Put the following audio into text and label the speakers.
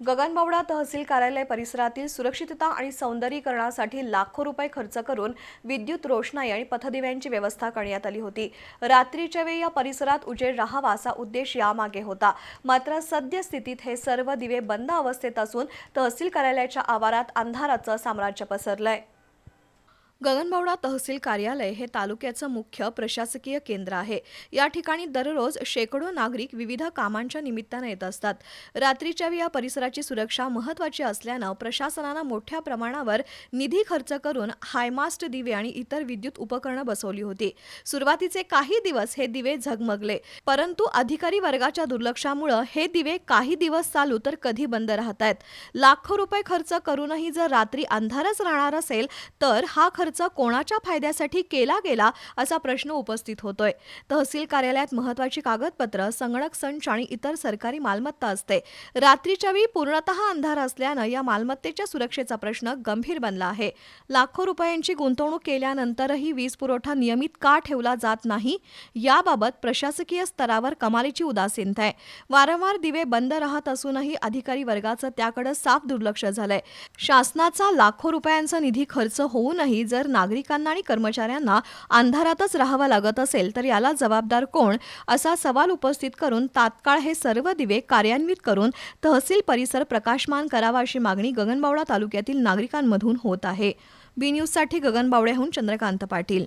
Speaker 1: गगनबावडा तहसील कार्यालय परिसरातील सुरक्षितता आणि सौंदर्यीकरणासाठी लाखो रुपये खर्च करून विद्युत रोषणाई आणि पथदिव्यांची व्यवस्था करण्यात आली होती। रात्रीच्या वेळी या परिसरात उजेड राहावा असा उद्देश यामागे होता। मात्र सद्यस्थितीत हे सर्व दिवे बंद अवस्थेत असून तहसील कार्यालयाच्या आवारात अंधाराचं साम्राज्य पसरलंय। गगनबावडा तहसील कार्यालय हे तालुक्याचं मुख्य प्रशासकीय केंद्र आहे। या ठिकाणी दररोज शेकडो नागरिक विविध कामांच्या निमित्ताने येत असतात। रात्रीच्या वेळी या परिसराची सुरक्षा महत्त्वाची असल्यानं प्रशासनानं मोठ्या प्रमाणावर निधी खर्च करून हायमास्ट दिवे आणि इतर विद्युत उपकरणं बसवली होती। सुरुवातीचे काही दिवस हे दिवे झगमगले, परंतु अधिकारी वर्गाच्या दुर्लक्षामुळे हे दिवे काही दिवस चालू तर कधी बंद राहतायत। लाखो रुपये खर्च करूनही जर रात्री अंधारच राहणार असेल तर हा खर्च कोणाच्या फायद्यासाठी केला गेला असा प्रश्न उपस्थित होतोय। तहसील कार्यालयात महत्त्वाची कागदपत्र, संगणक संच आणि इतर सरकारी मालमत्ता असते। रात्रीच्या वेळी पूर्णतः अंधार असल्यानं या मालमत्तेच्या सुरक्षेचा प्रश्न गंभीर बनला आहे। लाखो रुपयांची गुंतवणूक केल्यानंतरही वीज पुरवठा नियमित का ठेवला जात नाही याबाबत प्रशासकीय स्तरावर कमालीची उदासीनता आहे। वारंवार दिवे बंद राहत असूनही अधिकारी वर्गाचं त्याकडे साफ दुर्लक्ष झालंय। शासनाचा लाखो रुपयांचा निधी खर्च होऊनही जर नागरिकांना आणि कर्मचाऱ्यांना अंधारातच राहावं लागत असेल तर याला जबाबदार कोण असा सवाल उपस्थित करून तात्काळ हे सर्व दिवे कार्यान्वित करून तहसील परिसर प्रकाशमान करावा अशी मागणी गगनबावडा तालुक्यातील नागरिकांमधून होत आहे। बी न्यूजसाठी गगनबावड्याहून चंद्रकांत पाटील।